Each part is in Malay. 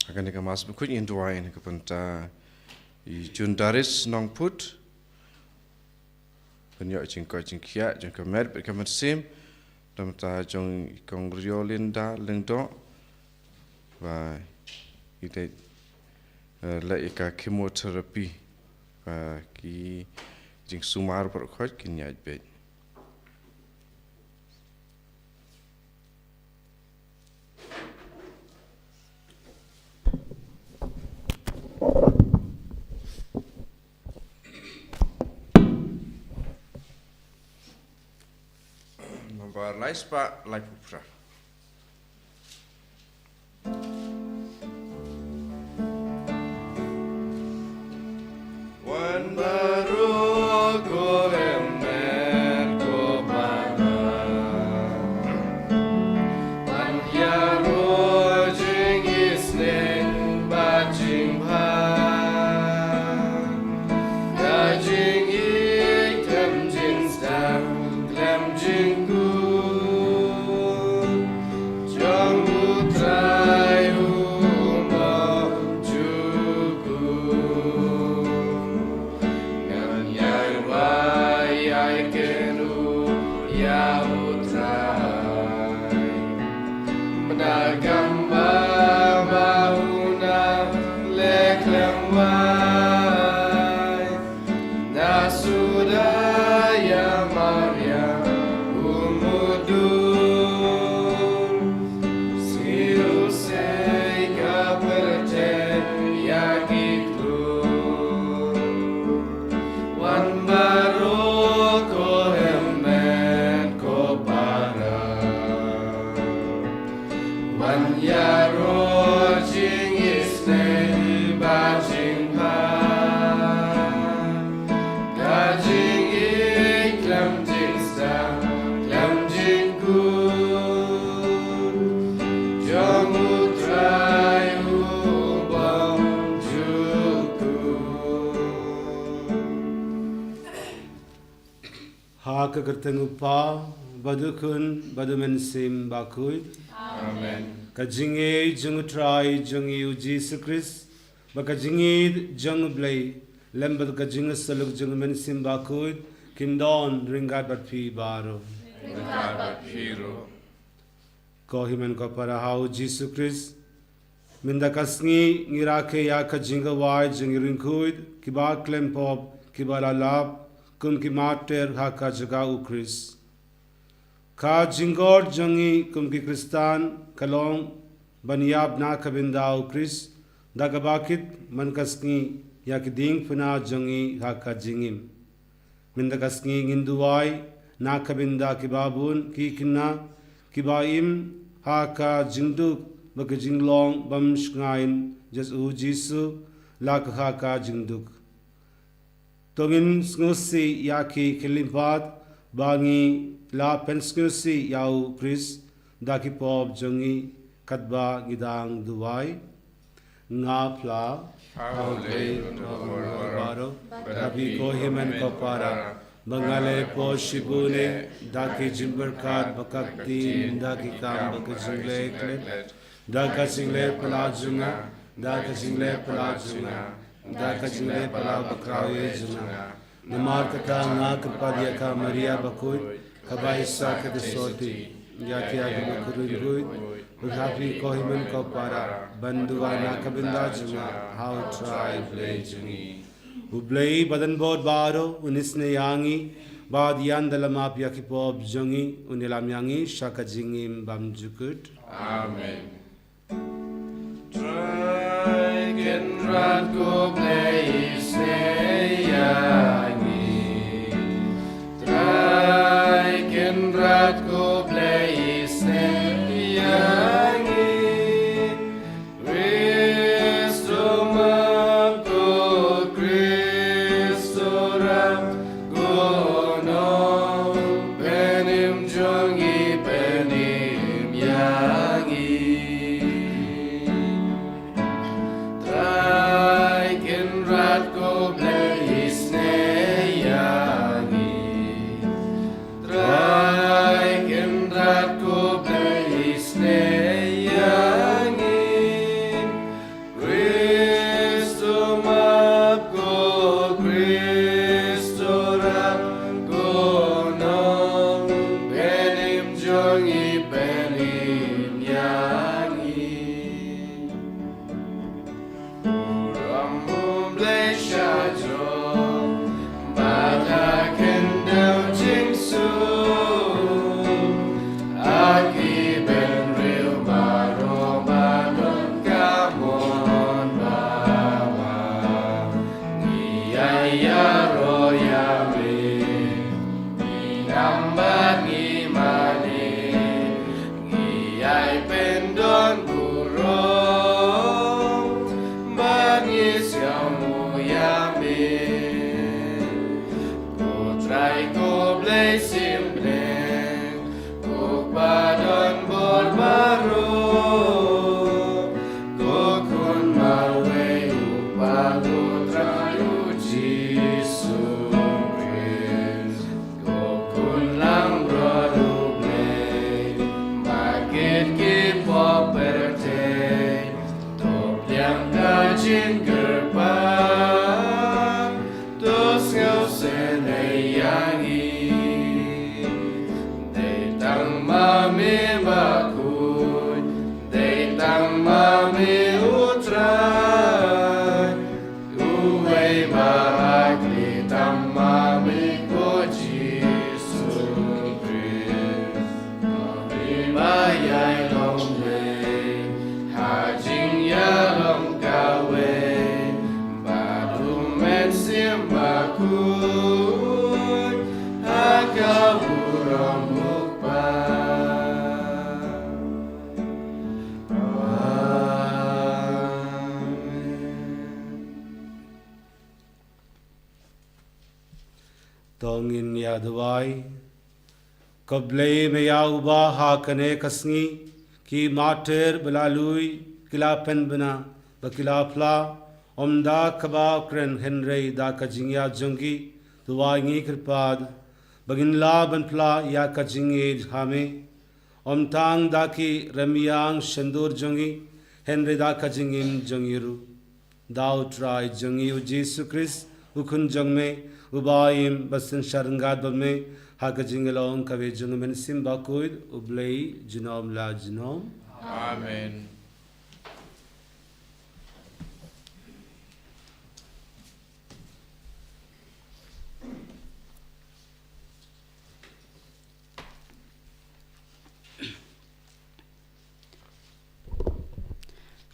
akan dikemas berikut yang dua ini kepada Jundaris Nong Put penyok jengkau jengkiat jengkau mer berkemer sim dan ta jong kongrio linda lengdo và ite lại cả chemotherapy và cái jeng sumar berkhot kinyat bet Lais Pak Lai Pupra. Wan baru ko emet ko pada Wan yaro jing isne bajing bhan Gajing ikem jing stam glem jing Kekertengupa badukun badumen sim bakui Amen. Kajinge jungutrai jungi Jesus Christ bakajinge jungblay lembad kajinge saluk jungmen sim bakui kindon ringat batpi baro Ringat batpiro ko himen ko para hau Jesus Christ minda kasngi ngirake ya kajinge wai jungi rinkuid kiba klempop kibala lab kum ki mater ha ka jaga u Chris ka jingor jangi kum ki Kristan kalong baniab na kabinda u Chris dagabakit man kasngi ya ki ding puna jangi ha ka jingim minda kasngi nginduwai na kabinda ki babun ki kinna ki baim ha ka jingduk bak jinglong bam shngain jas u jisu la ka ka jingduk Tongin ngusi yaki kilimpat bangi la penskusi yau Chris daki pop jongi katba gidang duwai ngapla Paule baro tapi ko himen ko para bangale po shibune daki jimberkat bakakti daki kam bakajingle klet daka single palajunga daka single palajunga Daka jingle pala bakrawe juna Namar kata nga kapadya ka Maria bakut Kabaisa ka desoti Yati agama kuruyuit Bughapi kohiman ko para Banduwa na kabinda juna How try play jungi Ublay badan bod baro Unisne yangi Bad yan dalam ap yakipob jungi Unilam yangi Shaka jingim bam jukut Amen. Rat ko place yangi Try ken rat ko place yangi Christo ko Christo ram go no penim jongi penim yangi Tongin yadwai Koblei meyauba hakane kasngi ki mater belalui kila penbena bakila pla omda kaba kren henrei da kajingya jongi tuwa ngi kripad bagin la ban pla ya kajinge hame omtang da ki remyang shendur jongi henrei da kajingim jongiru dau trai jongi u Jesus Christ ukun jongme ubayim basin sharangad bame hakajingelong kawe jongmen simba kuid ublei jinom la jinom. Amen.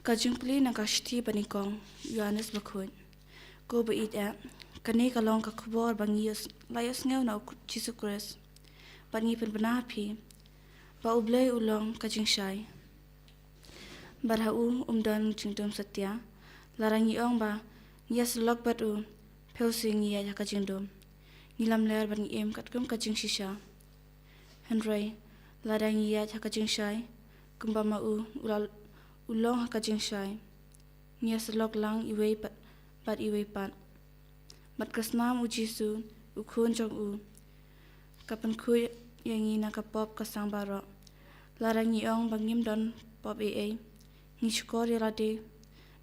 Kajungpli nakashti banikong Yohanes bakun ko bait a kani kalong ka khubor bangius layos ngeu na Jesus Christ bangi pen banapi ba ublei ulong kajingshai barhau umdan jingdom satya larangi ong ba yes lok batu pheusi ngi ya kajingdom nilam ler ban em katkum kajing shisha henry larangi ya kajingshai kumba ma ulal ulong kajingshai yes lok lang iwei pat iwei pat mat kasnam u Jisu ukhun jong u kapan khu yangi na kapop kasang baro larangi ong bangim don pop e ni skor yarade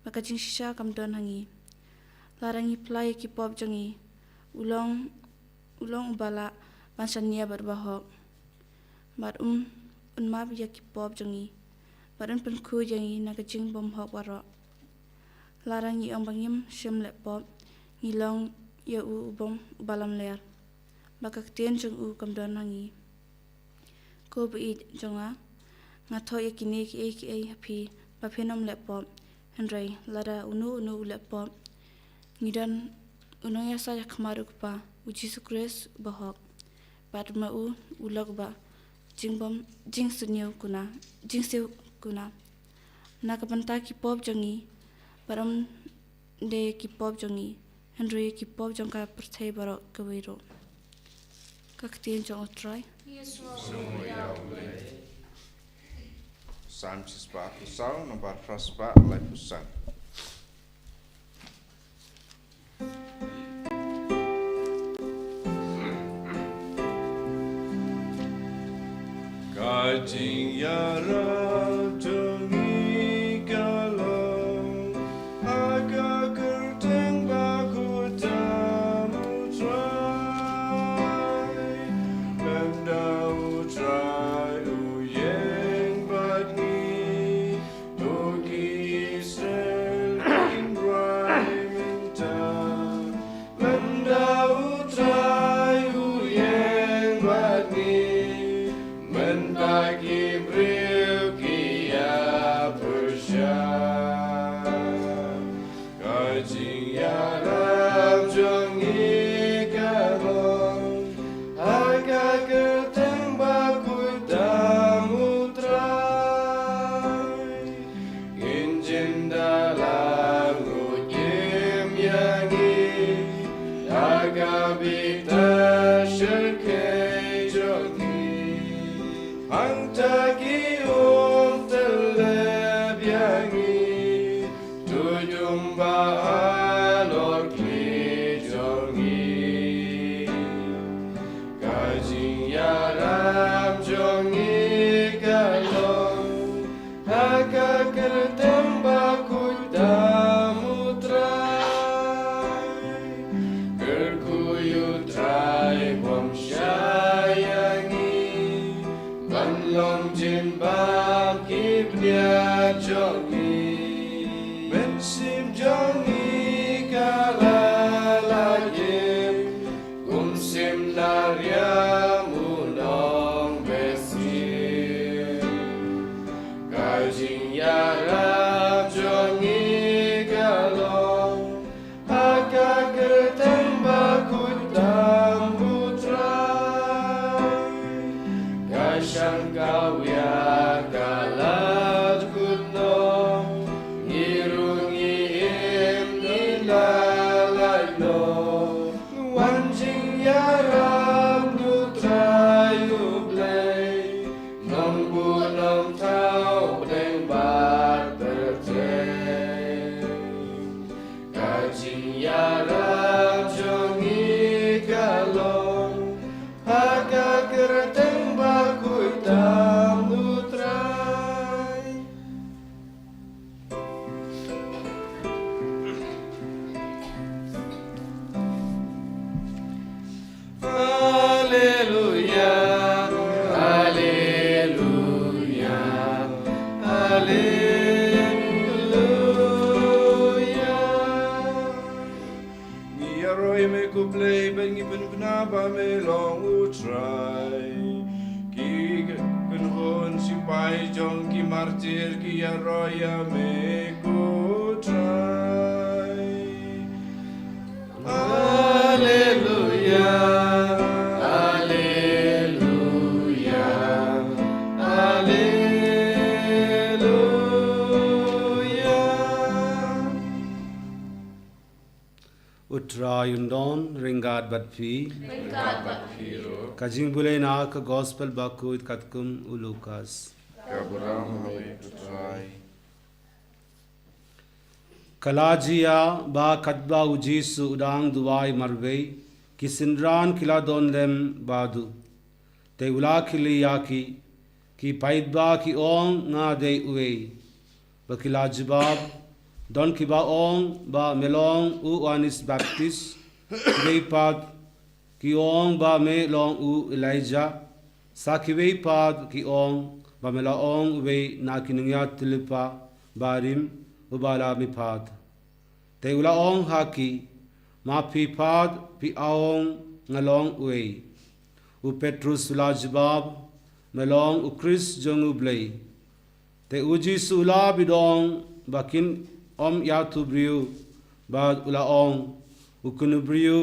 bakajing shisha kam don hangi larangi play ki pop jongi ulong bala pansania barbahok mat unmap ya ki pop jongi badan pen khu yangi na kajing bom hok baro larangi ong bangim shem le pop ngilong ya u bom balam ler bakak tien jong u kam don hangi ko bait jonga ngatho yakine ki happy ba phenom le pop henry lara unu le pop ngidan uno ya sa yakmaru pa u Jesus Christ bahok bat ma u ulog ba jingbom jingsunyo kuna jingsew kuna nakapanta ki pop jongi param de ki pop jongi henry ki pop jongka perthai baro kawiro kaktin jong try Psalm sispa pusau nomor praspa lai pusan. Kajing yara tungi kalong aga kerteng baku tamu try benda utrai uyeng badni toki Israel in bright dumba alor jongi kajing yaram jongi kalong haka kertamba kudamutrai kerkuyu trai bom syayangi banlong jimbam kibnya jongi bensim jongi kalalagim kumsim narya munong besim kajing yaram jongi kalong haka kertamba kudam putrai kasyang kawya kalat kudno ngirungi im nilalagno wanjing yaram nutrai ublay nong bunong tau deng bat terteng kajing yaram jongi kalong haka kerteng bakutam nutrai Haleluya Haleluya Haleluya Ngiaroi me kuplay bengi benbna ba me long utrai ki kunhon si pai jong ki martir ki aroya me kutrai Haleluya Haleluya Haleluya Utrai undon ringad batfi kajing bulay na ka gospel bakut katkum ulukas Kaburam habe kutrai. Kalajia ba katba ujisu udang duwai marvei kisinran kila don lem badu te ula kili yaki ki paidba ki ong nga de uwe ba kila jibab don ki ba ong ba melong u anis baptist de pad ki ong ba melong u Elijah sa ki we pad ki ong ba melong we na kinungya tilipa barim ubala mi pad te ula ong haki ma pi pad pi aong ngalong uwe u Petrus ula jibab melong u Chris jong u blay te uji sula bidong bakin om ya tu briu bad ula ong u kunu briu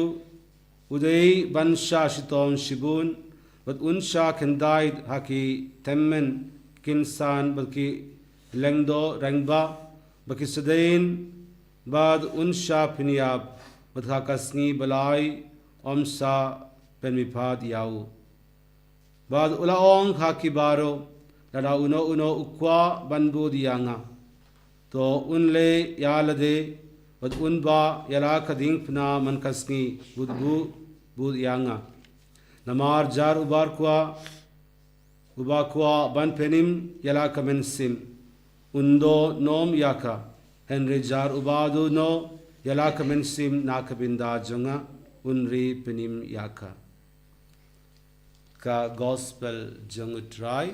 udei bansha shitom shibun but unsha kendait haki temmen kinsan balki lengdo rengba baki sedain bad unsha piniab badha kasni balai omsa penmipad yau bad ula ong haki baro lada uno ukwa banbu dianga to unle yalade bad unba yala kading pna man kasni budbu bud yanga namar jar ubar kwa ban penim yala kamen sim undo nom yaka Henry jar ubadu no yala kamen sim nakabinda jonga unri penim yaka ka gospel jongu try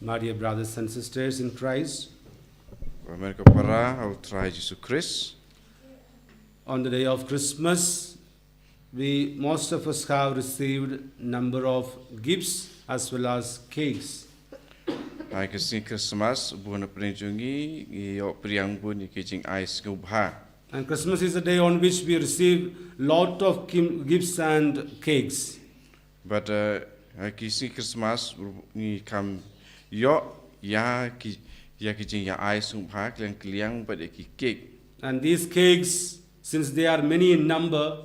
My dear brothers and sisters in Christ, Mereka para au trai Jesus Christ. on the day of Christmas, most of us have received number of gifts as well as cakes. Hai kasi Christmas buana prenjungi iyo priang bun ikijing ais ngubha. And Christmas is a day on which we receive lot of gifts and cakes. But hai kisi Christmas ni kam yo ya kijing ya ais ngubha kliang but iki cake. And these cakes, since they are many in number,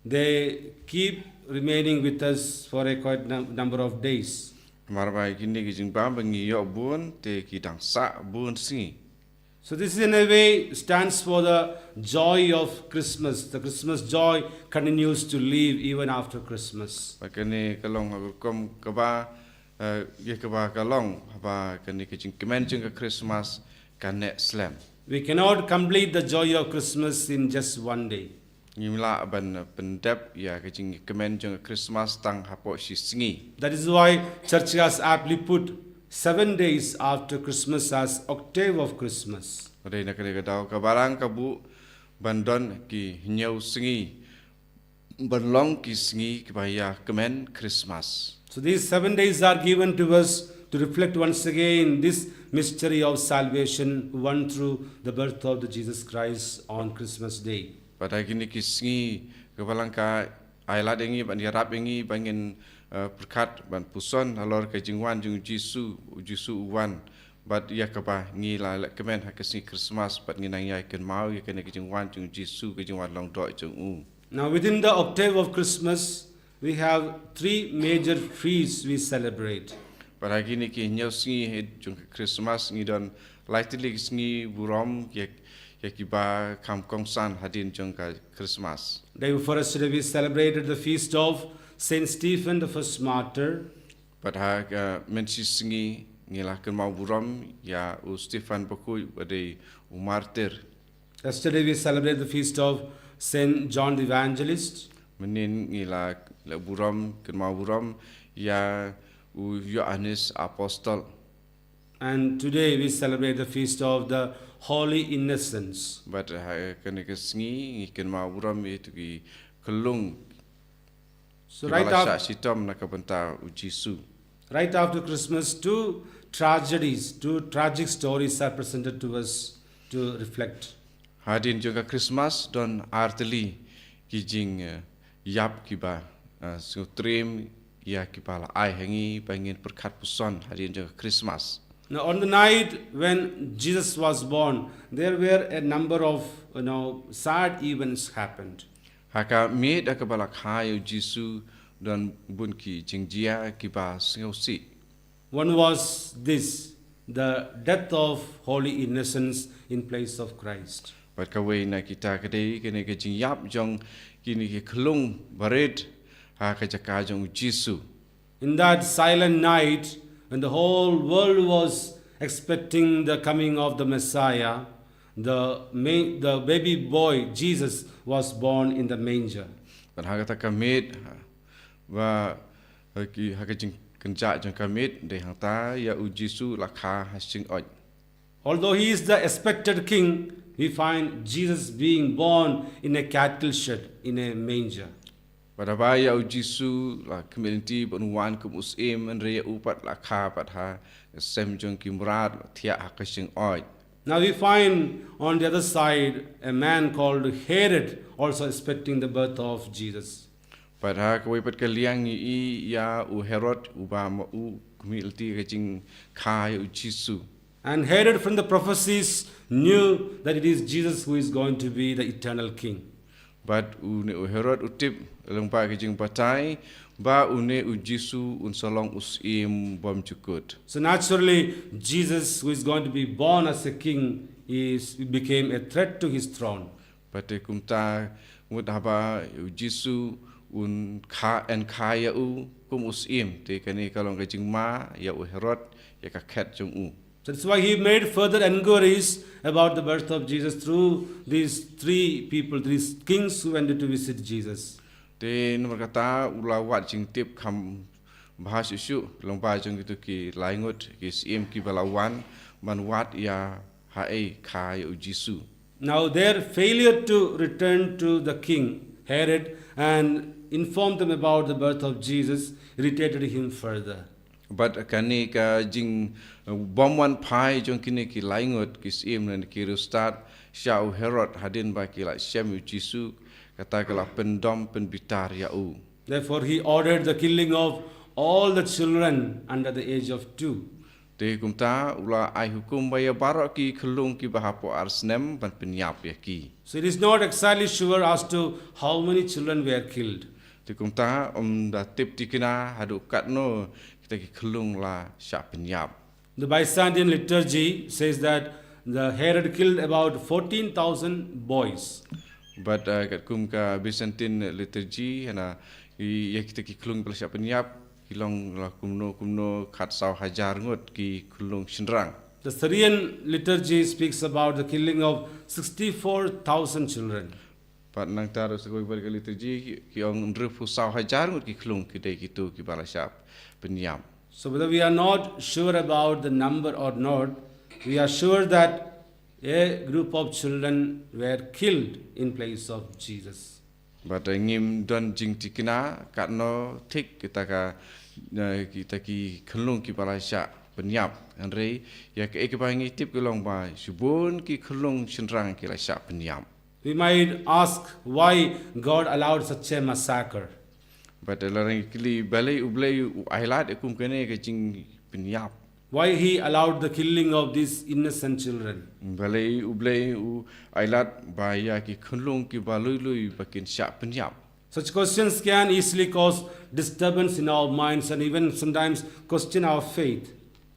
they keep remaining with us for a quite number of days. Marbai kini kijing ba bangi yo bun te ki dang sa bun singi. So this in a way stands for the joy of Christmas. The Christmas joy continues to live even after Christmas. Ba kani kalong hakom kaba ye kaba kalong ba kani kijing kemen jeng ka Christmas kanek slam. We cannot complete the joy of Christmas in just one day. Ngimla ban pendep ya kijing kemen jeng Christmas tang hapo si singi. That is why church has aptly put 7 days after Christmas as octave of Christmas. Ode na kani kadau kabarang kabu bandon ki nyau singi banlong ki singi kibaya kemen Christmas. So these 7 days are given to us to reflect once again this mystery of salvation won through the birth of the Jesus Christ on Christmas Day. Pada kini ki singi kabalang ka ayla dengi ban yarap dengi bangin perkat ban puson halor ke jingwan jung Jisu uwan bat ya kaba ngi la kemen ha kesi Christmas bat ngi nang ya ken mau ya ken ke jingwan jung Jisu ke jingwan long doi jung u. Now within the octave of Christmas, we have 3 major feasts we celebrate. Pada kini ki nyau singi he jung Christmas ngi don lightly singi burom ya kiba kam kongsan hadin jung ka Christmas. Day before yesterday we celebrated the feast of Saint Stephen, the first martyr. Pada mensi singi ngilah ken mau burom ya u Stefan Bakui bade u martir. Yesterday we celebrated the feast of Saint John the Evangelist. Menin ngilah la burom ken mau burom ya u Yohanes Apostol. And today we celebrate the feast of the Holy Innocents. But ken ke singi ken mau burom itu ki kelung. So right after Christmas, 2 tragedies, 2 tragic stories are presented to us to reflect. Hadin juga Christmas don arteli kijing yap kiba sutrim ya kibala ai hangi bangin perkat puson hadin juga Christmas. Now on the night when Jesus was born, there were a number of sad events happened. Haka me da kabala khayo Jisu don bunki jingjia kiba singosi. One was this, the death of holy innocents in place of Christ. But kawai na kita kadai kene ke jingyap jong kini ke klung baret ha ka jaka jong Jisu. In that silent night when the whole world was expecting the coming of the Messiah, the baby boy Jesus was born in the manger. But haka kamit wa ki haka jing kenja jong kamit de hangta ya u Jisu lakha hasing oj. Although he is the expected king, we find Jesus being born in a cattle shed, in a manger. Pada baya u Jisu la community bonwan kum usim en re upat lakha pat ha sem jong kimrat thia hakasing oj. Now we find on the other side a man called Herod also expecting the birth of Jesus. Pada kawai pat kaliang ni ya u Herod ubama u community kajing khai u Jisu. And Herod from the prophecies knew that it is Jesus who is going to be the eternal king. But u Herod utip lengpa kajing patai ba une u Jisu un solong usim bom cukut. So naturally, Jesus, who is going to be born as a king, became a threat to his throne. Pate kumta mudhaba u Jisu un kaya u kum usim te kani kalong kajing ma ya u Herod ya ka khet jong u. So that's why he made further enquiries about the birth of Jesus through these 3 people, 3 kings who went to visit Jesus. Te nomor kata ulawat jing tip kam bahas isu lomba jong itu ki laingut ki sim ki balawan manwat ya hae kai u Jisu. Now their failure to return to the king Herod and inform them about the birth of Jesus irritated him further. But kani ka jing bomwan pai jong kini ki laingut ki sim nan ki rustat Shau Herod hadin ba ki la shem u Jisu kata kala pendom penbitar ya u. Therefore he ordered the killing of all the children under the age of 2. Te kumta ula ai hukum baya barok ki kelung ki bahapo arsnem ban penyap ya ki. So it is not exactly sure as to how many children were killed. Te kumta da tip tikina hadu katno kita ki khulung la sha penyap. The Byzantine liturgy says that the Herod killed about 14,000 boys. But kat kum ka Byzantine liturgy hana ya kita ki khulung pala sha penyap kilong la kumno khat saw hajar ngot ki khulung shinrang. The Syrian liturgy speaks about the killing of 64,000 children. Pat nang taruh segoi bar ka liturgy ki ong ndrup saw hajar ngot ki khulung ki dei kitu ki pala sha penyap. So whether we are not sure about the number or not, we are sure that a group of children were killed in place of Jesus. But ngim don jing tikina kat no tik kita ki khulung ki pala sha penyap andre ya ke ba ngi tip ki long ba subun ki khulung shinrang ki la sha penyap. We might ask why God allowed such a massacre. But larang kili balai ublai ailat ekum kene ke jing penyap. Why He allowed the killing of these innocent children. Balai ublai u ailat ba ya ki khulung ki ba lui bakin sha penyap. Such questions can easily cause disturbance in our minds and even sometimes question our faith.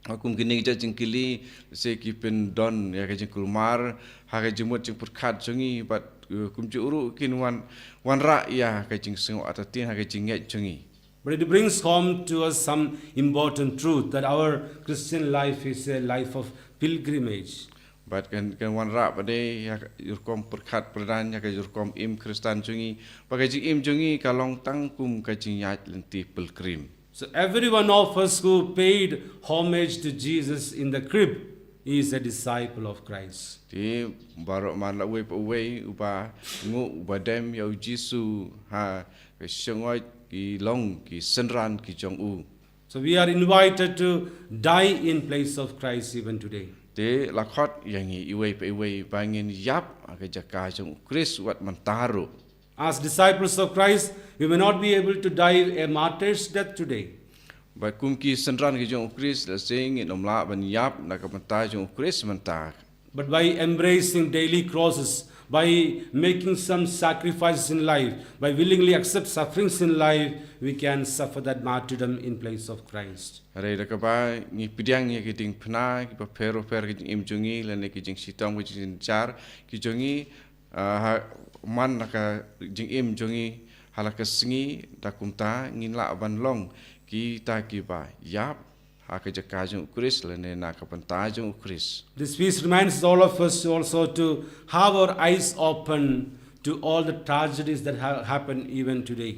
Akum kini ja jing kili se ki pen don ya ke jing kulmar ha ke jimut jing purkhat jongi but kum ju uru kin wan ra ya ke jing seng atatin ha ke jing ngai jongi. But it brings home to us some important truth that our Christian life is a life of pilgrimage. But kan wan ra pade ya yurkom purkhat pradan ya ke yurkom im Kristan jongi pa ke jing im jongi kalong tang kum ke jing yat lenti pilgrim. So every one of us who paid homage to Jesus in the crib is a disciple of Christ. Ti barok man la we pa we uba ngu uba dem yo Jisu ha ke shongoi ki long ki senran ki jong u. So we are invited to die in place of Christ even today. Te lakhot yang iwe pa iwe bangin yap ke jaka jong Chris wat mantaru. As disciples of Christ, we may not be able to die a martyr's death today. Ba kum ki senran ki jong Chris la sing in omla ban yap na ka manta jong Chris manta. But by embracing daily crosses, by making some sacrifices in life, by willingly accept sufferings in life, we can suffer that martyrdom in place of Christ. Are da ka ba ni pidyang ye ki ding phna ki pa phero pher ki im jongi la ne ki jing sitong ki jing char ki jongi ha man na ka jing im jongi halaka singi da kumta ngin la ban long ki ta ki ba yap ha ka jaka jong Chris la ne na ka panta jong Chris. This feast reminds all of us also to have our eyes open to all the tragedies that have happened even today.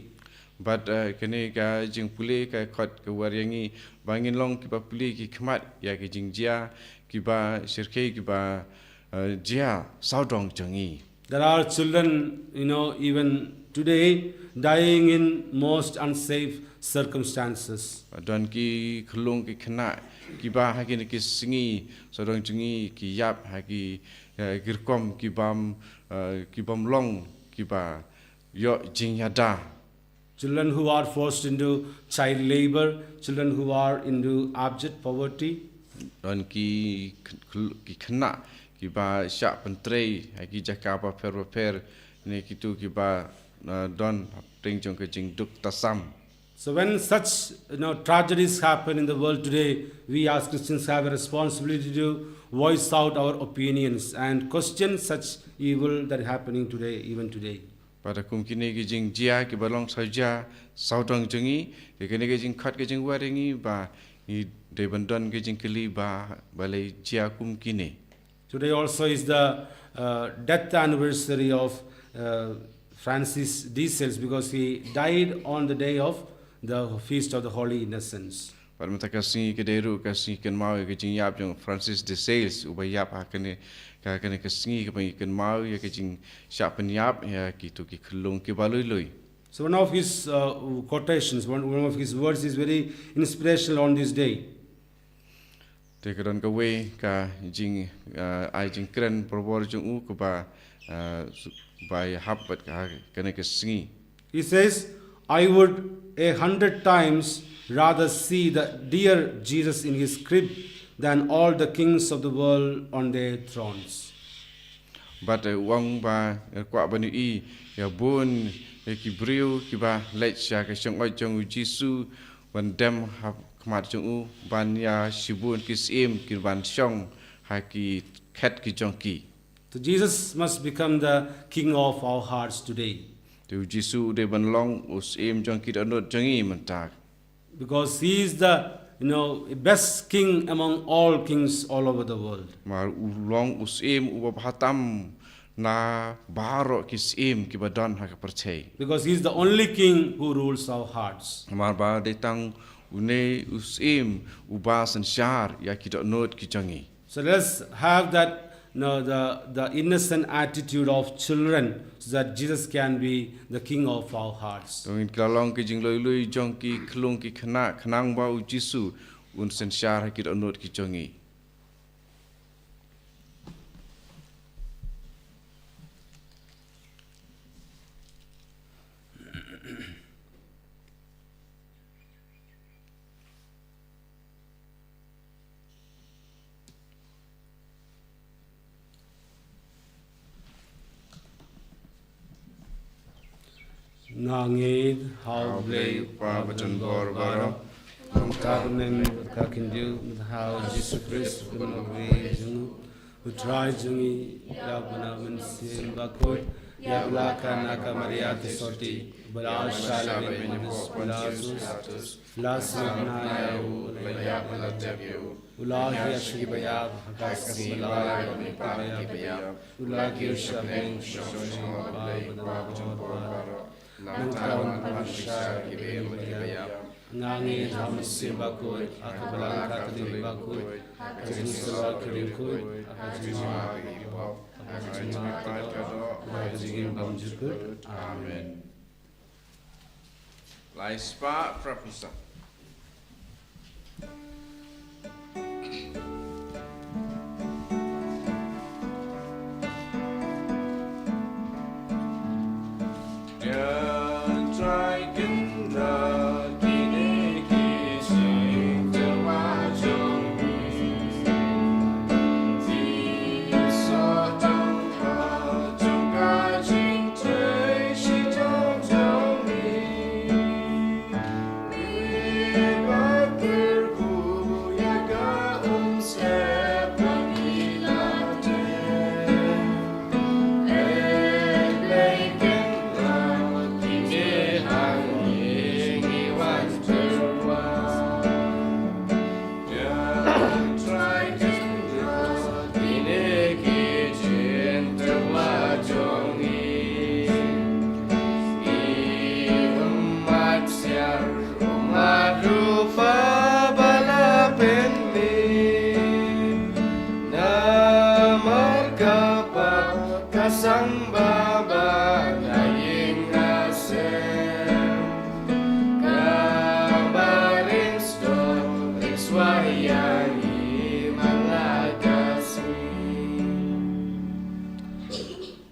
But kene ka jing puli ka khot ka waryangi bangin long ki ba puli ki khmat ya ki jing jia ki ba sirke ki ba jia saudong jongi. There are children, even today, dying in most unsafe circumstances. Don ki khulung ki khna ki ba ha ki singi saudong jongi ki yap ha ki girkom ki bam long ki ba yo jing yada. Children who are forced into child labor, children who are into abject poverty. Don ki khna ki ba sha pentrei ha ki jaka pa per ne ki tu ki ba don ting jong ke jing duk tasam. So when such tragedies happen in the world today, we as Christians have a responsibility to voice out our opinions and question such evil that is happening today, even today. Pada kum kini ke jing jia ki balong saja saudong jongi ke kini ke jing khat ke jing waringi ba ni de bandon ke jing keli ba balai jia kum kini. Today also is the death anniversary of Francis de Sales because he died on the day of the feast of the Holy Innocents. Pada mata kasih ke deru kasih ken mau ke jing yap jong Francis de Sales ubah yap ha kene ka kene kasih ke pai ken mau ya ke jing sya pen yap ya ki tu ki khulung ki balui lui. So one of his quotations, one of his words is very inspirational on this day. Te kadon ka we ka jing ai jing kren probor jong u ko ba by habbat ka kene kasih. He says, I would 100 times rather see the dear Jesus in his crib than all the kings of the world on their thrones. But wang ba kwa banu I ya bun ki briu ki ba lech sha ka shong oi jong Jisu wan dem kmat jong u ban ya shibun kis im kin ban shong ha ki khet ki jong ki. So Jesus must become the King of our hearts today, Tu Jisu de ban long us im jong ki anot jong i man tak. because He is the best King among all kings all over the world. Mar u long us im u bhatam na baro kis im ki badan ha ka percay. Because He is the only King who rules our hearts. Mar ba de tang une us im u ba san shar ya ki anot ki jong i. So let's have that the innocent attitude of children, so that Jesus can be the King of our hearts. Tongin kalong ki jing lui jong ki klung ki khana khanang ba u Jisu un san shar ha ki anot ki jong i. Nangid, how blay, Pabatan Borbaro, Tagnen, Kakindu, how Jesus Christ, who tried Jungi, Yabanaman Sim Bakut, Yablaka Naka Maria Soti, Bala Shalabin, Balazus, Lasnaya, Ulahi Ashibaya, Hakasi Balaya, Ulagi Shabin, Nangkawan Pasha, Nangi, Hamasim Bakut, Akabalan Katali Bakut, Akajinsala Kirikut, Akajima, Bamjukut. Amen. Lai spa prapusa.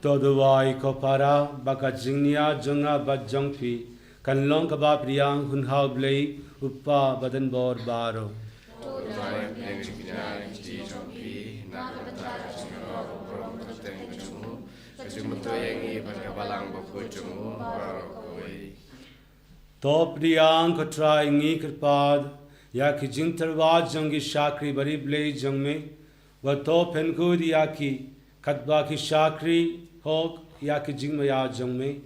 Todawai Kopara, Bakajingnia, Junga Bajongpi, Kanlong Kaba Priang, Hunhao Blay, Upa Badenbor Baro. Top Priang Kotrai Ngikirpad, Yaki Jinterwa Jungi Shakri Bari Blay Jungme, Vato Penkud Yaki, Katbaki Shakri. Hok yaki jingmaya jongme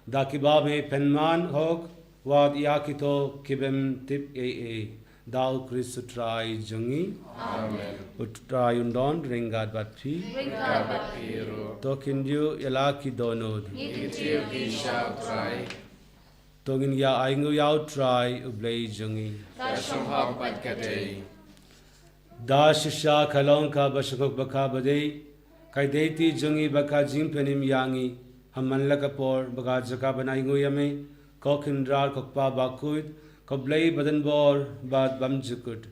dakiba me penman hok wad yakito kibem tip dau Christ try jongi amen utray undon ringad batpi tokindu yalaki donod ikitiu ki shall try tongin ya aingu yau try ublay jongi dasham hak bat kate dashisha kalonka bashakok bakabade Kaideti jungi baka jimpenim yangi hamman lakapor baka jaka banai nguyame kokindrar kokpa bakuid koblei badanbor bad bamjukut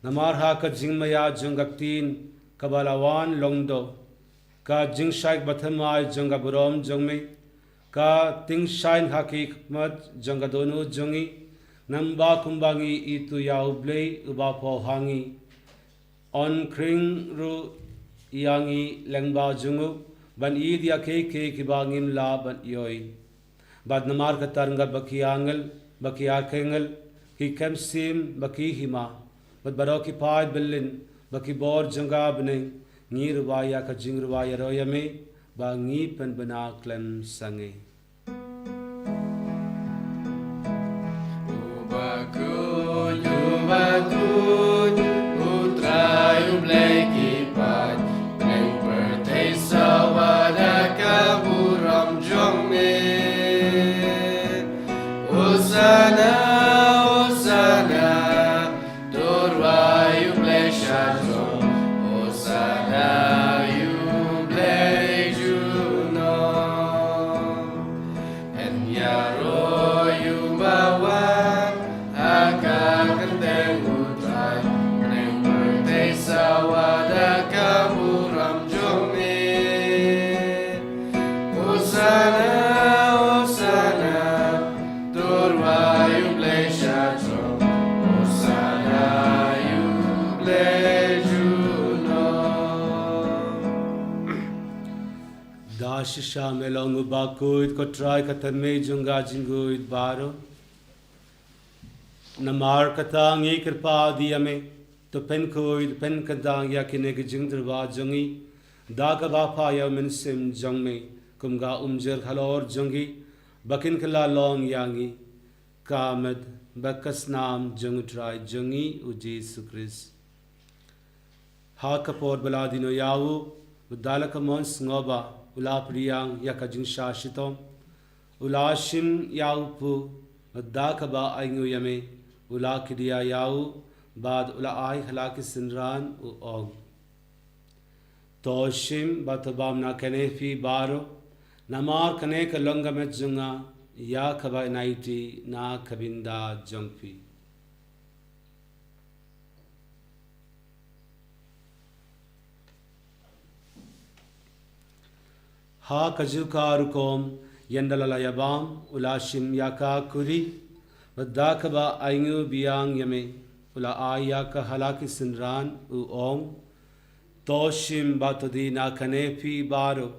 namarha ka jingmaya jungaktin kabalawan longdo ka jingshaik bathamai jungaburom jungme ka tingshain hakik mat jungadonu jungi namba kumbangi itu yaublei ubapo hangi on kring ru Yangi lengba jungu ban id ya ke kibangim la ban yoi bad namar katarnga bakiyangal bakiyar kengal ki kemsim baki hima bat baroki paid belin baki bor janga bne ngi ruwaya ka jing ruwaya royame ba ngi pen bena klem sange Ubakun putra yublei kipat neng pertei sawada kaburam jongme Osana Osana Dorwa yublei shadron Osana yublei juno En yaro yubawa Sawada kaburam jome Osana Osana Dorwa yuble shatro Osana yuble juno Dashisha melongu bakuit ko try katame junga jinguit baro Namar katangi kirpa diyame to pen koid pen kadang yakine ke jingdrwa jongi daga bapa ya min sim jongme kumga umjer khalor jongi bakin kala long yangi kamed bakas nam jong try jongi uji sukris ha kapor baladino yawu budalaka mons ngoba ula priyang yakajing shashitom ula shim yaupu badaka ba aingu yame ula kidia yawu बाद उला आई हलाकी सिनरान उ ओग तोशिम बतबाम ना कने फी बारो नमार कने का लंगा में जुंगा या खबा नाइटी ना खबिंदा जंगफी हा कजुका रुकोम यंडला यबाम उलाशिम याका कुरी बद्दा खबा आइंगु बियांग यमे Ula aya ka halaki sinran u ong toshim batodi na kanefi baro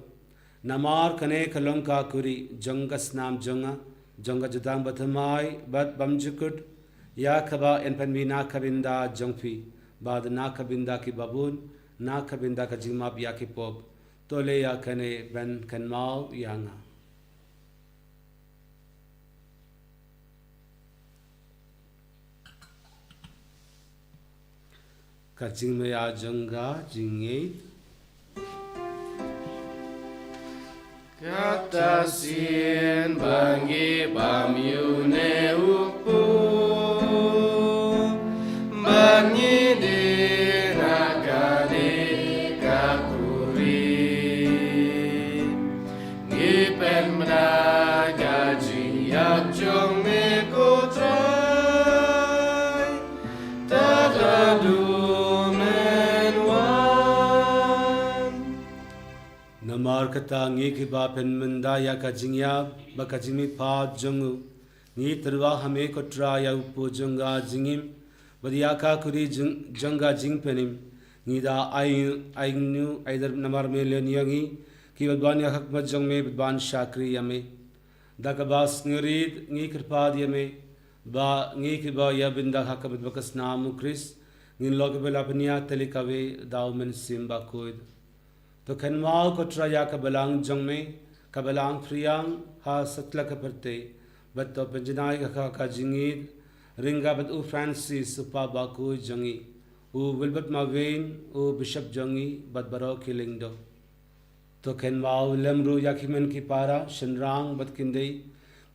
namar kane kalonka kuri jangas nam janga janga jadang bathamai bat bamjukut ya khaba enpanmi na khabinda jangfi bad na khabinda ki babun na khabinda ka jingma ya ki pop tole ya kane ben kanmau yanga Kacing me ya jangga jinge Kata sien bangi bamyune upu Bangi dinakade kakuri Ngipen menaga jinyak jong me kotrai Tadadu Namar kata ngi ki ba pen menda ya ka jingya ba ka jimi pa jongu ngi terwa hame ko tra ya upo jonga jingim badiya ka kuri jonga jingpenim ngi da ainu aider namar me lenyangi ki badban ya hak mat jong me badban shakri yame da ka bas ngurid ngi kirpa yame ba ngi ki ba ya binda hak bad bakas namu kris ngi log bela pnia telikawe daw men simba koid तो खनमाओ को ट्राया कबलांग जंग में कबलांग फ्रियांग हा सतला कपरते बत तो पंजनाई का जिंगीद रिंगा बत उ फ्रांसिस सुपा बाकू जंगी उ विल्बर्ट मावेन उ बिशप जंगी बत बरो किलिंगदो तो खनमाओ लमरू याकिमन की पारा शनरांग बत किंदे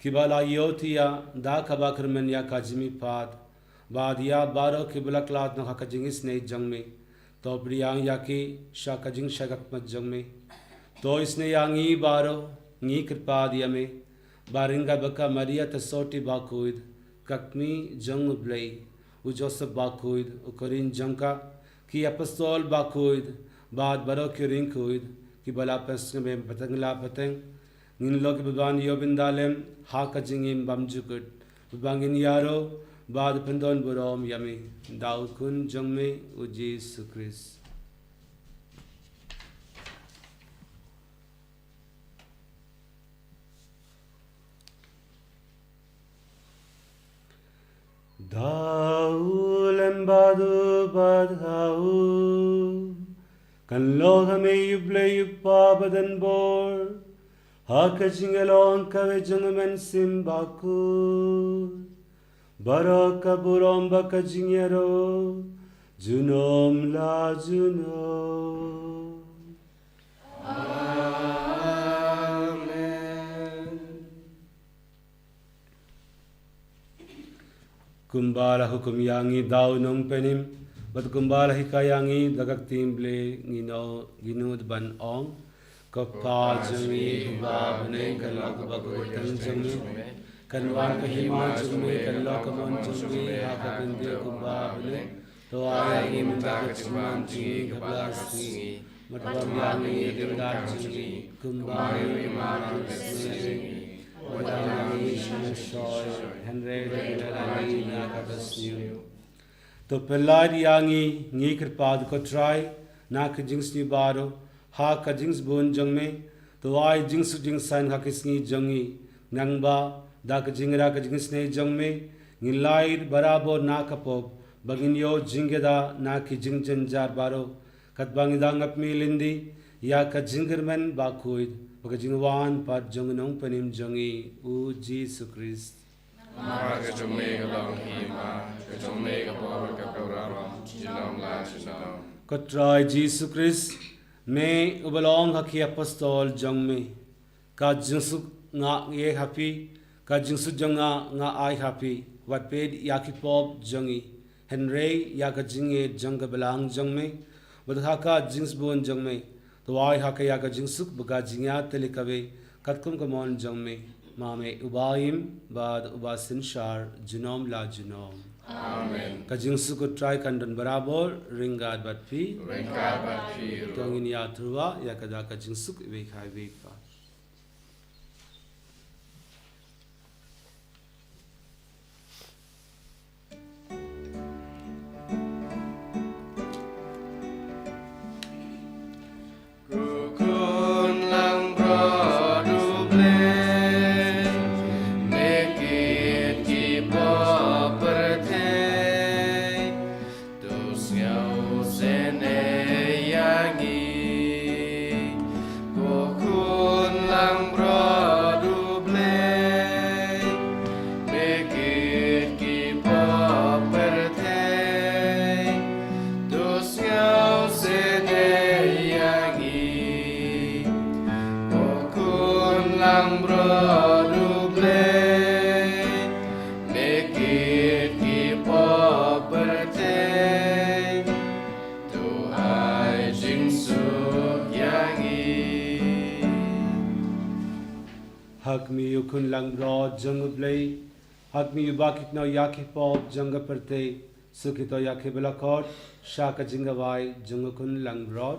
किबाला योथिया दा खबा खरमन या काजिमी पाद बाद या बारो किबला क्लात न का जिंगिस ने जंग में तो प्रियांग याकी शाकजिंग शगत मत जंग में तो इसने यांगी बारो नी कृपा दिया में बारिंगा बका मरिया तसोटी बाकुद ककमी जंग ब्ले उ जोसेफ बाकुद उ करीन जंका की अपस्तोल बाकुद बाद बरो की रिंकुद की बला पस्क में पतंगला पतंग निन लोग बबान योबिंदालेम हा कजिंगिम बमजुकुद बबांगिन यारो बाद पंदोन बुरोम यमी दाऊद कुन जंग में उजी सुक्रिस kan lo hame yuble yupa badan bor ha ka jingalong ka ve jungmen simbaku baraka burom ba ka jingero junom la junom. Kumbala hukum yangi daw nung penim, bat kumbala hikayangi dagak timble ginud ban ong, kapka jungi hiba bane kalak bagutan jungi, kanwan kahima jungi kalak kamon jungi haka bindi kumba bane, to ayangi mendagat cuman jungi kablasi, matwam yangi dindat jungi, kumba yangi jungi. तो पल्लाद यांगी नी कृपाद को ट्राई ना के जिंस नी बारो हा का जिंस बोन जंग में तो आई जिंस सान हा किसनी जंगी नंगबा दा के जिंगरा के जिंस ने जंग में गिलाइर बराबर ना कपोब बगिनियो जिंगेदा ना की जिंगजन जार बारो कतबांगिदांग अपमी लिंदी या का जिंगरमन बाकुइद Pagkajingwan pat jongnong panim jongi u Jesus Christ. Mara ka jomega long hima, ka jomega bor ka kaurama, jinam la jinam. Kotrai Jesus Christ, me ubalong haki apostol jong me, ka jingsuk nga ye happy, ka jingsuk jonga nga ai happy, wat ped yaki pop jongi, Henry yaka jinge jonga belang jong me, badhaka jingsbon jong me. तो आई हा कया का जिंसुक बगा जिंया तेलिकवे कतकुम कमोन जंगमे मामे उबाइम बाद उबासिन शार जिनोम ला जिनोम आमेन का जिंसुक ट्राई कंडन बराबर रिंगाद बटफी तोंगिन या थुवा या कदा का जिंसुक वे खाई वे पा Hakmi yukun lang broad jung blay, Hakmi yubakit no yaki pop junga perte, Sukito yaki belakot, Shaka jingawai jungukun lang broad.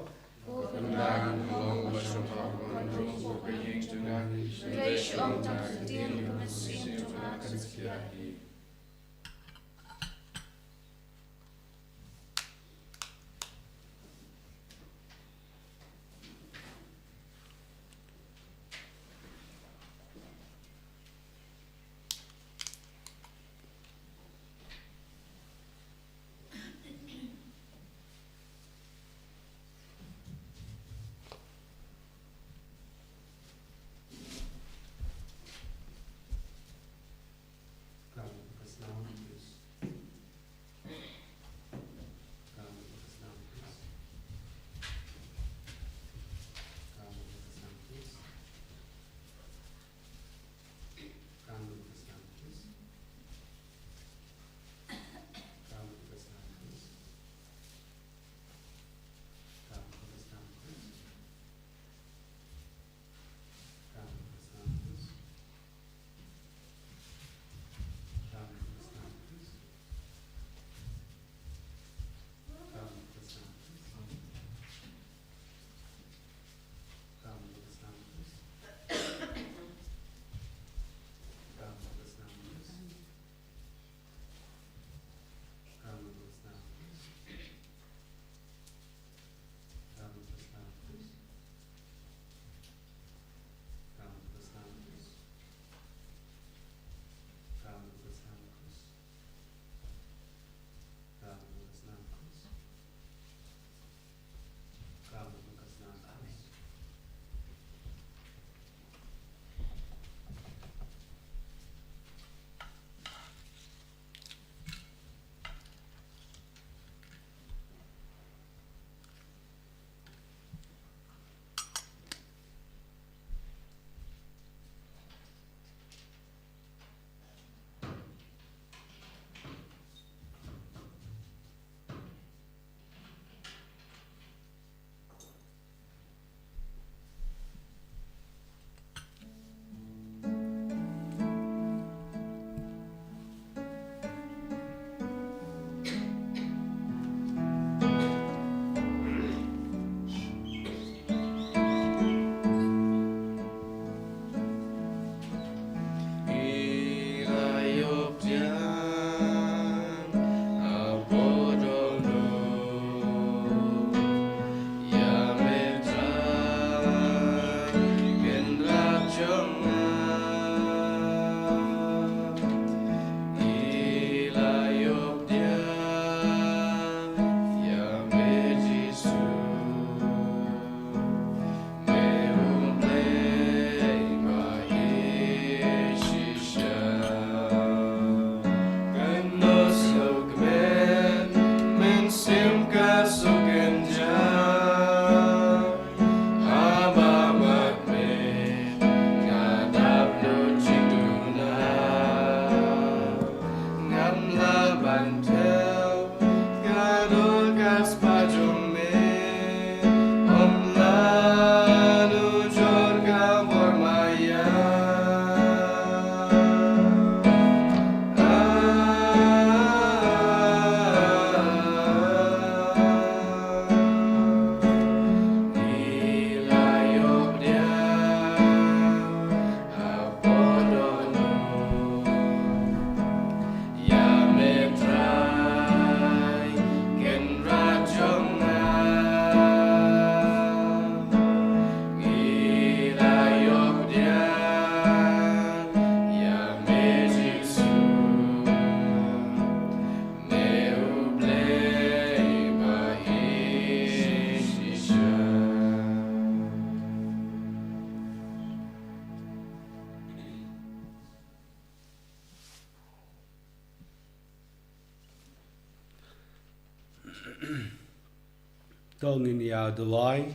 Tongin ya duwai.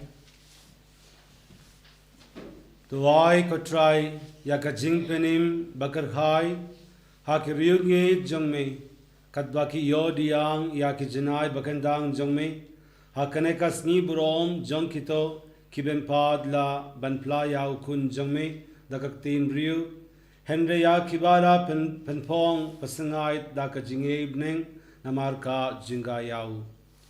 Duwai ko try ya ka jingpenim bakar khai ha ki ryugi jongme katba ki yodiang ya ki jinai bakandang jongme ha kaneka sni burom jong kito kiben pad la banpla ya ukun jongme dakak tin ryu henre ya kibara penpong pasangai daka jinge ibneng namarka jinga yau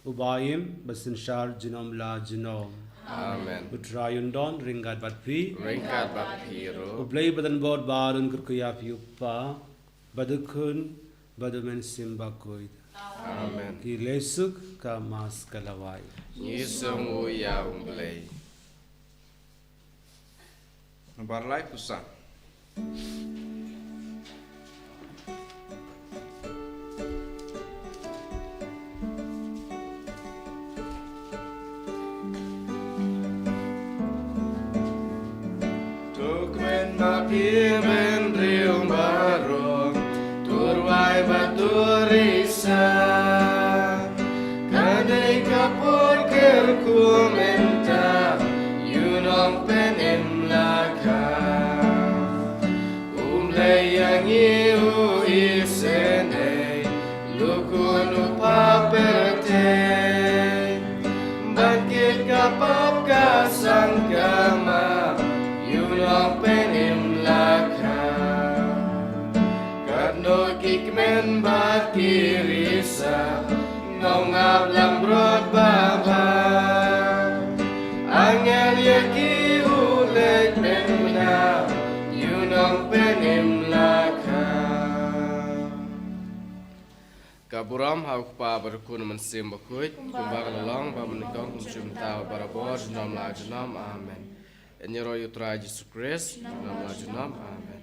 ubayim basinshar jinom la jinom. Amen. Utrayun don ringat batpi Ringkat bapiro. ublay badan bod barun kurkuya piupa badukun badumen simbakoid Amen. ki lesuk ka mas kalawai. Yisung uya umblay. Barlai pusat. Tukmen bapir ben riung barong, turwai baturisa. Kadai kapur kerku menta, yunong penim laka. Umlay yang iu isene, lukun upaperte. Bangkit kapap kasang kama, yunong penim laka. Kadno kikmen bakirisa, ngap lam brod baba. Angel yaki ulek benna, yunong penim laka. Kaburam hauk pa berkun mensim bakut, kumbang lelong ba menikong kumsum tahu barabor jenam la jenam amen. Enyero yutra Jesus Christ, jenam la jenam amen.